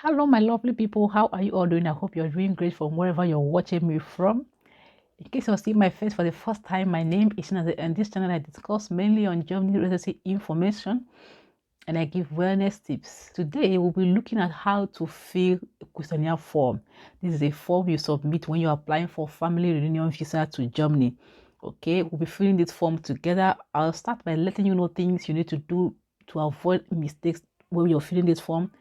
Hello, my lovely people. How are you all doing? I hope you're doing great from wherever you're watching me from. In case you're seeing my face for the first time, my name is Nazi, and this channel I discuss mainly on Germany residency information and I give wellness tips. Today, we'll be looking at how to fill a questionnaire form. This is a form you submit when you're applying for family reunion visa to Germany. Okay, we'll be filling this form together. I'll start by letting you know things you need to do to avoid mistakes when you're filling this form,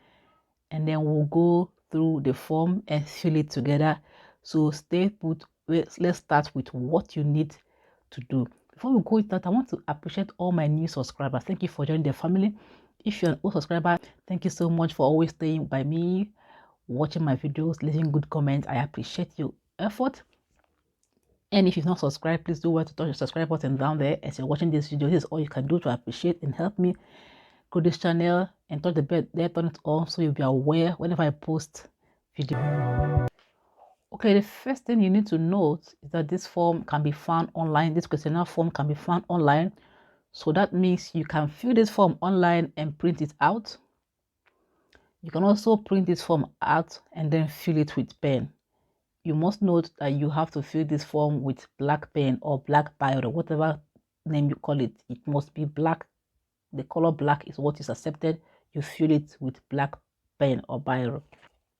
and then we'll go through the form and fill it together. So stay put. Let's start with what you need to do. Before we go into that, I want to appreciate all my new subscribers. Thank you for joining the family. If you're an old subscriber, thank you so much for always staying by me, watching my videos, leaving good comments. I appreciate your effort. And if you've not subscribed, please do well to touch the subscribe button down there as you're watching this video. This is all you can do to appreciate and help me grow this channel, and touch the bell there, turn it on so you'll be aware whenever I post video. Okay, the first thing you need to note is that this form can be found online. This questionnaire form can be found online. So that means you can fill this form online and print it out. You can also print this form out and then fill it with pen. You must note that you have to fill this form with black pen or black biro, whatever name you call it. It must be black. The color black is what is accepted. You fill it with black pen or biro.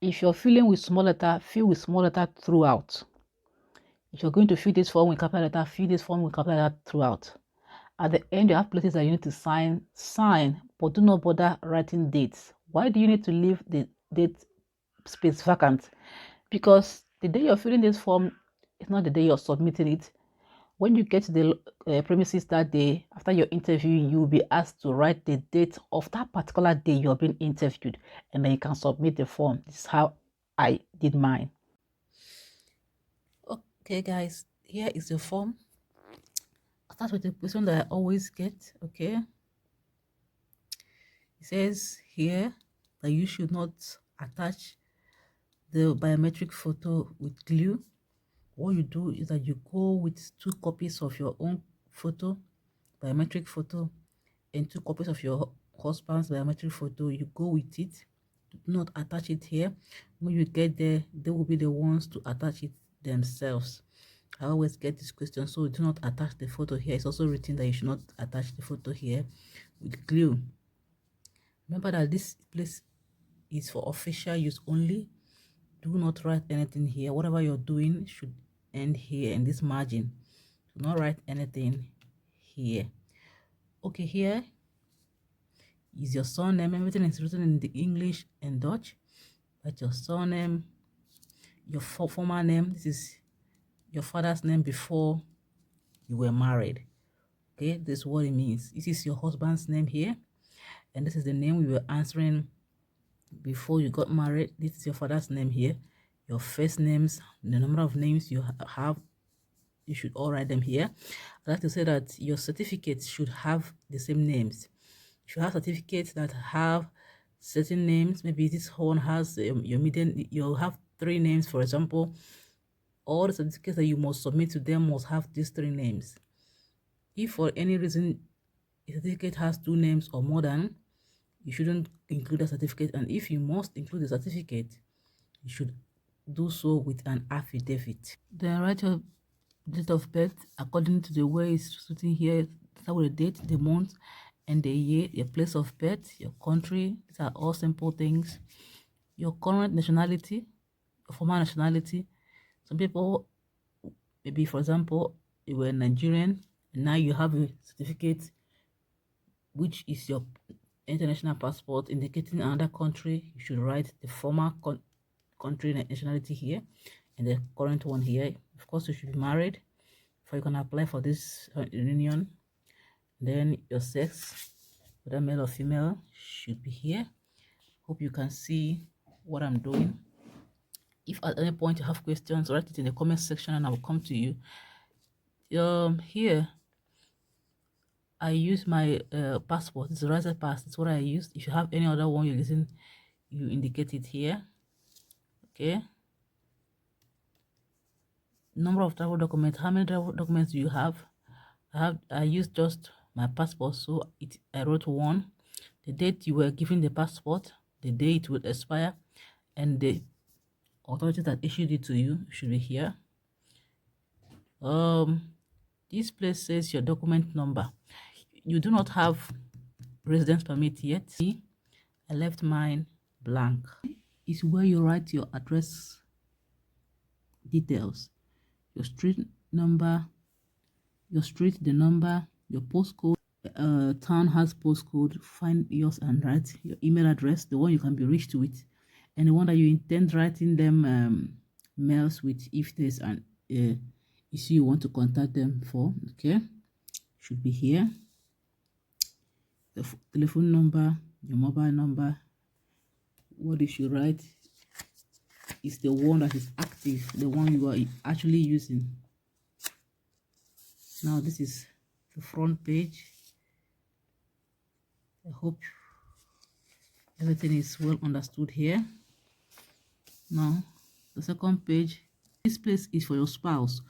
If you're filling with small letter, fill with small letter throughout. If you're going to fill this form with capital letter, fill this form with capital letter throughout. At the end, you have places that you need to sign, but do not bother writing dates. Why do you need to leave the date space vacant? Because the day you're filling this form is not the day you're submitting it. When you get to the premises that day, after your interview, you will be asked to write the date of that particular day you're being interviewed, and then you can submit the form. This is how I did mine. Okay, guys, here is the form. I'll start with the question that I always get, okay? It says here that you should not attach the biometric photo with glue. What you do is that you go with 2 copies of your own photo, biometric photo, and 2 copies of your husband's biometric photo. You go with it. Do not attach it here. When you get there, they will be the ones to attach it themselves. I always get this question, so do not attach the photo here. It's also written that you should not attach the photo here with glue. Remember that this place is for official use only. Do not write anything here. Whatever you're doing should end here in this margin. Do not write anything here. Okay, here is your surname. Everything is written in the English and Dutch. That's your surname, your former name. This is your father's name before you were married. Okay, this is what it means. This is your husband's name here, and this is the name we were answering before you got married. This is your father's name here. Your first names, the number of names you have, you should all write them here. I'd like to say that your certificates should have the same names. You should have certificates that have certain names. Maybe this one has your middle, you'll have 3 names, for example. All the certificates that you must submit to them must have these 3 names. If for any reason a certificate has 2 names or more than, you shouldn't include a certificate. And if you must include a certificate, you should do so with an affidavit. Then write your date of birth according to the way it's written here. Start with the date, the month, and the year. Your place of birth, your country. These are all simple things. Your current nationality, your former nationality. Some people, maybe for example, you were Nigerian and now you have a certificate which is your international passport indicating another country. You should write the former country nationality here and the current one here. Of course, you should be married before you can apply for this reunion. Then your sex, whether male or female, should be here. Hope you can see what I'm doing. If at any point you have questions, write it in the comment section and I will come to you. Here I use my passport. It's a Riser Pass. It's what I used. If you have any other one you're using, you indicate it here. Okay. Number of travel documents. How many travel documents do you have? I used just my passport, so I wrote 1. The date you were given the passport, the day it will expire, and the authority that issued it to you should be here. This place says your document number. You do not have residence permit yet. See, I left mine blank. It's where you write your address details, your street number, your street, the number, your postcode. Town has postcode. Find yours and write your email address, the one you can be reached with, and the one that you intend writing them mails with if there's an issue you want to contact them for. Okay, should be here. The telephone number, your mobile number. What you should write is the one that is active, the one you are actually using. Now this is the front page. I hope everything is well understood here. Now the second page, this place is for your spouse.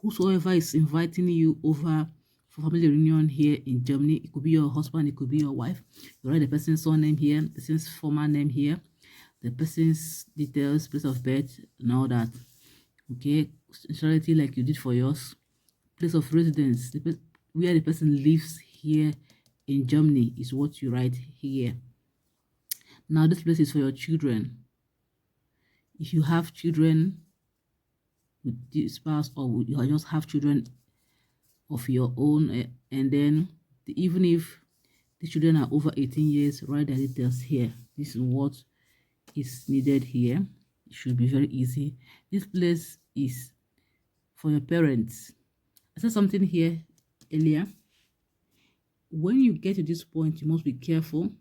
Whosoever is inviting you over for family reunion here in Germany, it could be your husband, it could be your wife. You write the person's surname here, the person's former name here, the person's details, place of birth, and all that. Okay, nationality like you did for yours, place of residence, where the person lives here in Germany is what you write here. Now this place is for your children. If you have children with the spouse, or you just have children of your own, and then even if the children are over 18 years, write the details here. This is what is needed here. It should be very easy. This place is for your parents. I said something here earlier. When you get to this point, you must be careful.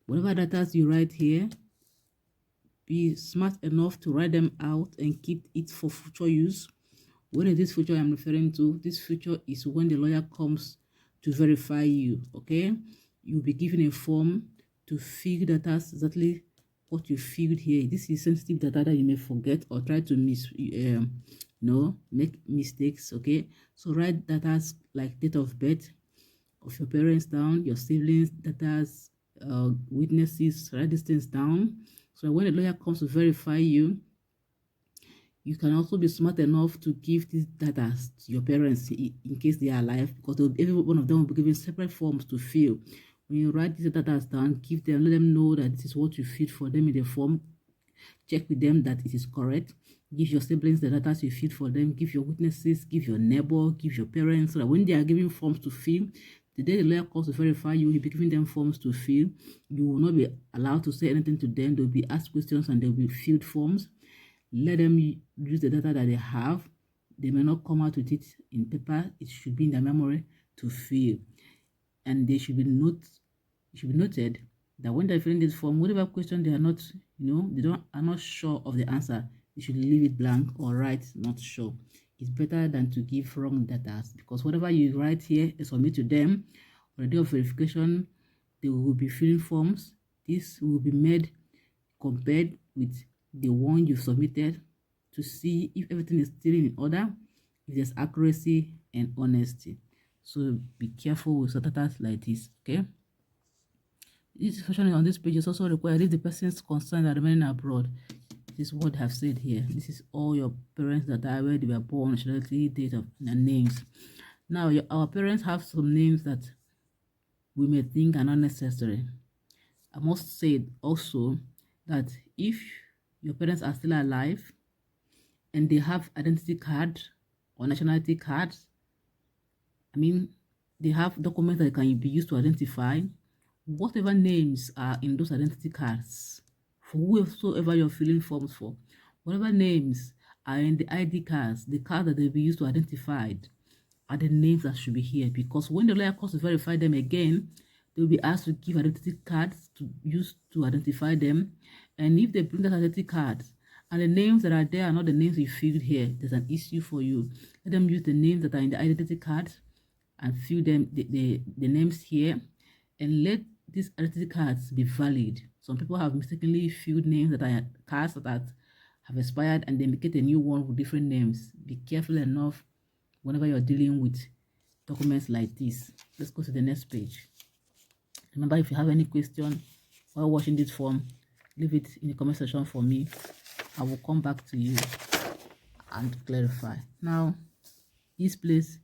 Whatever data you write here, be smart enough to write them out and keep it for future use. When is this future I'm referring to? This future is when the lawyer comes to verify you. Okay, you'll be given a form to fill data exactly what you filled here. This is sensitive data that you may forget or try to make mistakes. Okay, so write data like date of birth of your parents down, your siblings, data, witnesses. Write these things down, so when the lawyer comes to verify you, you can also be smart enough to give these data to your parents in case they are alive, because every one of them will be given separate forms to fill. When you write these data down, give them, let them know that this is what you filled for them in the form. Check with them that it is correct. Give your siblings the data you filled for them. Give your witnesses, give your neighbor, give your parents, so that when they are giving forms to fill, the day the lawyer calls to verify you, he'll be giving them forms to fill. You will not be allowed to say anything to them. They'll be asked questions and they'll be filled forms. Let them use the data that they have. They may not come out with it in paper. It should be in their memory to fill. And they should be noted that when they're filling this form, whatever question they are not, are not sure of the answer, they should leave it blank or write not sure. It's better than to give wrong data, because whatever you write here and submit to them on the day of verification, they will be filling forms. This will be made compared with the one you submitted to see if everything is still in order, if there's accuracy and honesty. So be careful with data like this. Okay, this section on this page is also required if the persons concerned are remaining abroad. This is what I have said here. This is all your parents that are where they were born, nationality, date of and names. Now our parents have some names that we may think are not necessary. I must say also that if your parents are still alive and they have identity card or nationality cards, they have documents that can be used to identify whatever names are in those identity cards for whoever you're filling forms for. Whatever names are in the ID cards, the cards that they'll be used to identify, are the names that should be here, because when the lawyer comes to verify them again, they'll be asked to give identity cards to use to identify them. And if they bring that identity cards and the names that are there are not the names you filled here, there's an issue for you. Let them use the names that are in the identity cards and fill them the names here, and let these identity cards be valid. Some people have mistakenly filled names that are cards that have expired, and they make a new one with different names. Be careful enough whenever you're dealing with documents like this. Let's go to the next page. Remember, if you have any question while watching this form, leave it in the comment section for me. I will come back to you and clarify. Now, this place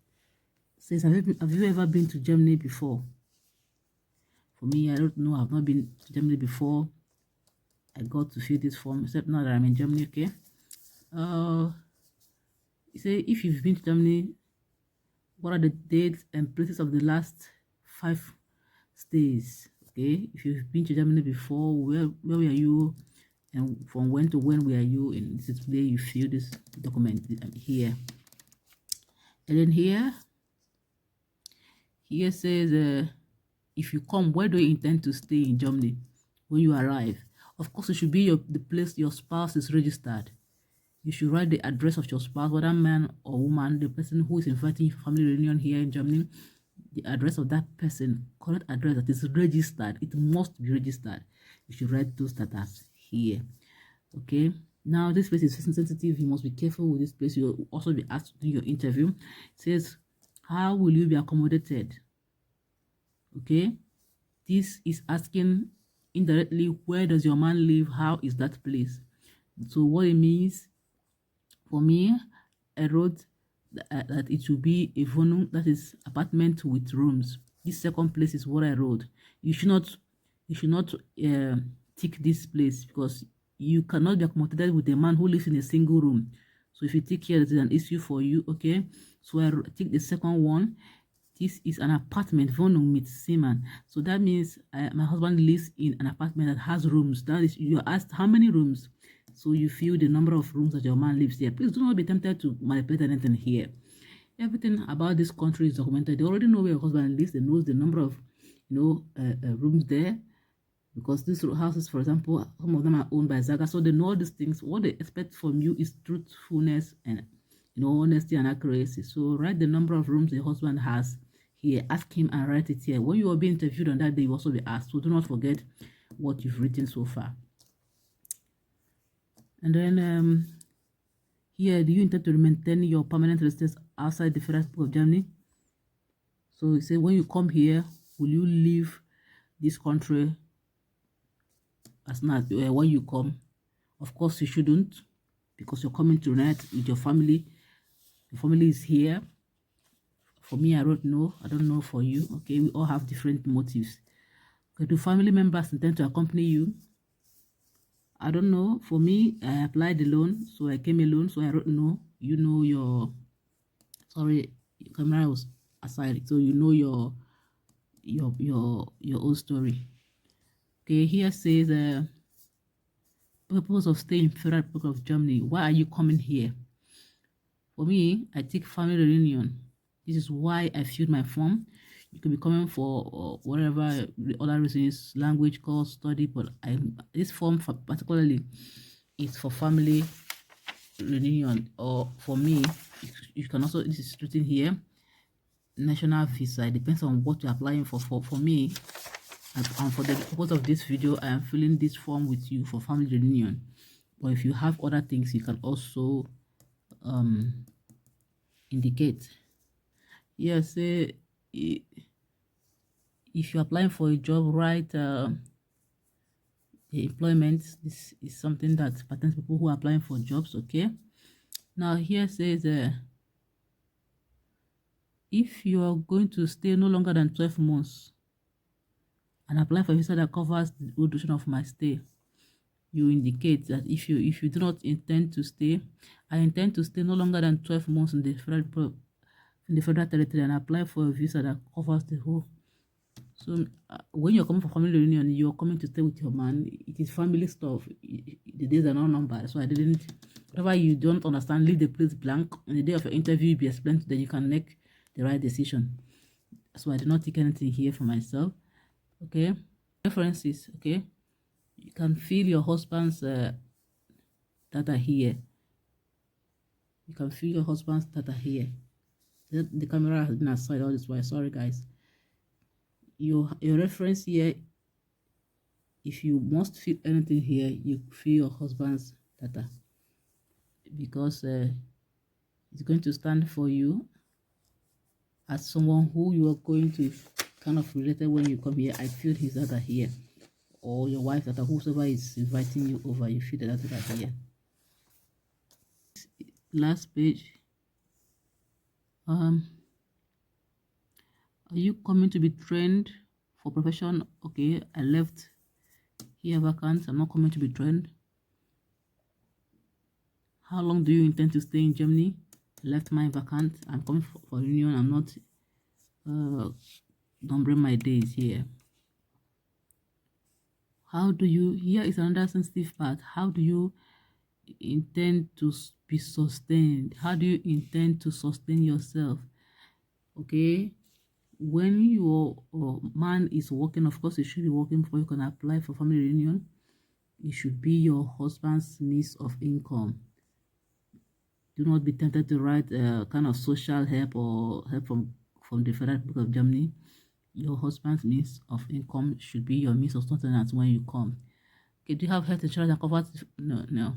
says, have you ever been to Germany before? For me, I don't know. I've not been to Germany before. I got to fill this form, except now that I'm in Germany, okay? Say if you've been to Germany, what are the dates and places of the last 5 stays? Okay, if you've been to Germany before, where were you, and from when to when were you? And this is where you fill this document here. And then here says, if you come, where do you intend to stay in Germany when you arrive? Of course, it should be the place your spouse is registered. You should write the address of your spouse, whether man or woman, the person who is inviting you for family reunion here in Germany, the address of that person, correct address that is registered. It must be registered. You should write those that are here. Okay. Now, this place is sensitive. You must be careful with this place. You'll also be asked to do your interview. It says, how will you be accommodated? Okay. This is asking indirectly, where does your man live? How is that place? So what it means, for me, I wrote that it should be a Wohnung, that is apartment with rooms. This second place is what I wrote. You should not tick this place, because you cannot be accommodated with a man who lives in a single room. So if you tick here, it is an issue for you. Okay, so I tick the second one. This is an apartment, Wohnung mit Zimmern. So that means my husband lives in an apartment that has rooms. That is, you are asked how many rooms. So you fill the number of rooms that your man lives here. Please do not be tempted to manipulate anything here. Everything about this country is documented. They already know where your husband lives. They know the number of, rooms there. Because these houses, for example, some of them are owned by Zaga. So they know all these things. What they expect from you is truthfulness and, honesty and accuracy. So write the number of rooms your husband has here. Ask him and write it here. When you are being interviewed on that day, you also be asked. So do not forget what you've written so far. And then here, do you intend to maintain your permanent residence outside the Federal Republic of Germany? So you say, when you come here, will you leave this country as soon as when you come? Of course, you shouldn't, because you're coming to unite with your family. Your family is here. For me, I wrote no. I don't know for you. Okay, we all have different motives. Okay, do family members intend to accompany you? I don't know. For me, I applied the loan, so I came alone. So I wrote no. You know your, sorry, your camera was aside. So you know your own story. Okay, here says purpose of staying in Federal Republic of Germany. Why are you coming here? For me, I take family reunion. This is why I filled my form. You could be coming for whatever the other reasons, language, course, study, but this form particularly is for family reunion. Or for me, you can also, this is written here, national visa. It depends on what you're applying for. For me, and for the purpose of this video, I am filling this form with you for family reunion. But if you have other things, you can also indicate. Yes, if you're applying for a job, right? The employment, this is something that pertains to people who are applying for jobs. Okay, now here says if you are going to stay no longer than 12 months and apply for a visa that covers the duration of my stay, you indicate that if you do not intend to stay, I intend to stay no longer than 12 months in the federal territory and apply for a visa that covers the whole. So when you're coming for family reunion, you're coming to stay with your man. It is family stuff. The days are not numbered. So I didn't, whatever you don't understand, leave the place blank. On the day of your interview, you'll be explained, then you can make the right decision. So I did not take anything here for myself. Okay. References. Okay. You can fill your husband's data here. You can fill your husband's data here. The camera has been aside all this while. Sorry, guys. Your reference here, if you must fill anything here, you fill your husband's data, because it's going to stand for you as someone who you are going to kind of related when you come here. I filled his data here. or your wife data, whoever is inviting you over, you fill the data here. Last page. Are you coming to be trained for profession? Okay, I left here vacant. I'm not coming to be trained. How long do you intend to stay in Germany? I left mine vacant. I'm coming for union. I'm not numbering my days here. How do you, here is another sensitive part. How do you intend to be sustained? How do you intend to sustain yourself? Okay, when your man is working, of course, he should be working before you can apply for family reunion. It should be your husband's means of income. Do not be tempted to write kind of social help or help from the Federal Republic of Germany. Your husband's means of income should be your means of sustenance when you come. Okay, do you have health insurance that covers? No.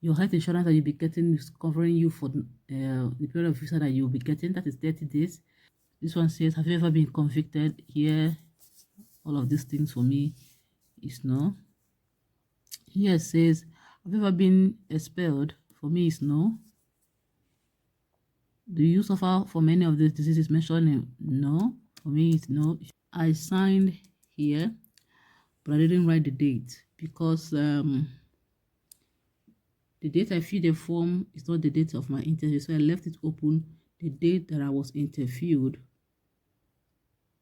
Your health insurance that you'll be getting is covering you for the period of visa that you'll be getting. That is 30 days. This one says, have you ever been convicted? Here, all of these things for me is no. Here it says, have you ever been expelled? For me is no. Do you suffer from any of these diseases mentioned? No. For me it's no. I signed here, but I didn't write the date because the date I filled the form is not the date of my interview, so I left it open. The date that I was interviewed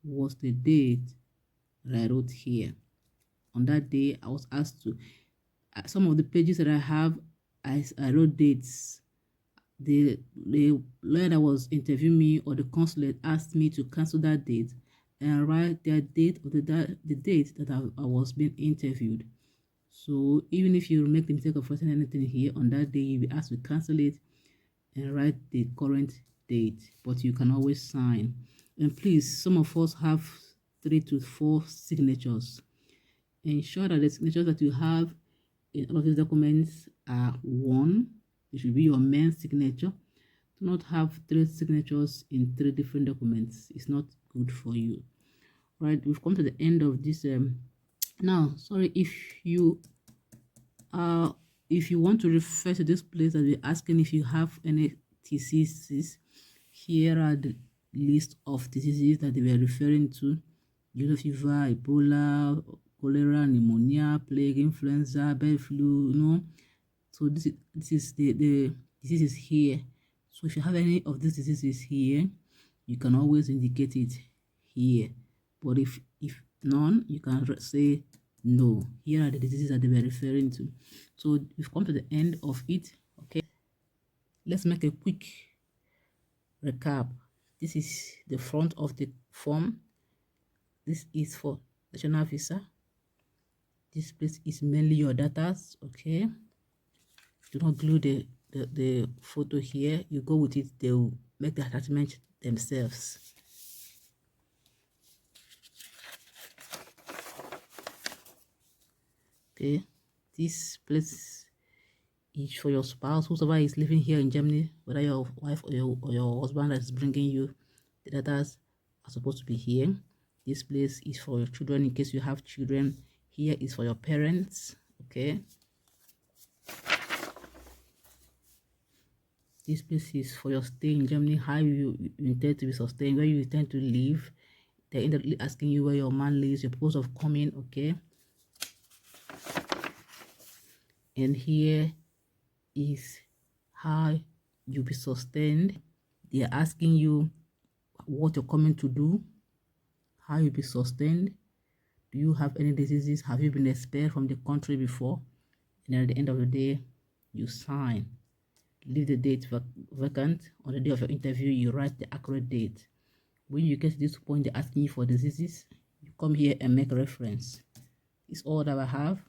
was the date that I wrote here. On that day, I was asked to, some of the pages that I have, I wrote dates. The lawyer that was interviewing me or the consulate asked me to cancel that date and write their date of the date that I was being interviewed. So even if you make the mistake of writing anything here on that day, you'll be asked to cancel it and write the current date, but you can always sign. And please, some of us have 3 to 4 signatures. Ensure that the signatures that you have in all of these documents are one. It should be your main signature. Do not have 3 signatures in 3 different documents. It's not good for you. Right, we've come to the end of this. Now, sorry, if you want to refer to this place that we're asking if you have any diseases, here are the list of diseases that they were referring to: yellow fever, Ebola, cholera, pneumonia, plague, influenza, bird flu. So this is the diseases here. So if you have any of these diseases here, you can always indicate it here. But if none, you can say no. Here are the diseases that they were referring to. So we've come to the end of it. Okay, let's make a quick recap. This is the front of the form. This is for national visa. This place is mainly your data. Okay, do not glue the photo here. You go with it, they will make the attachment themselves. Okay, this place is for your spouse, whoever is living here in Germany, whether your wife or your husband that is bringing you the data are supposed to be here. This place is for your children in case you have children. Here is for your parents. Okay, this place is for your stay in Germany, how you intend to be sustained, where you intend to live. They're indirectly asking you where your man lives, your purpose of coming. Okay, and here is how you'll be sustained. They are asking you what you're coming to do, how you'll be sustained. Do you have any diseases? Have you been expelled from the country before? And at the end of the day, you sign. Leave the date vacant. On the day of your interview, you write the accurate date. When you get to this point, they're asking you for diseases. You come here and make a reference. It's all that I have.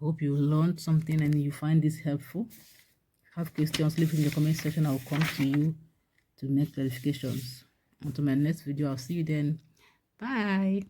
Hope you learned something and you find this helpful. Have questions, leave it in the comment section. I'll come to you to make clarifications. Until my next video, I'll see you then. Bye.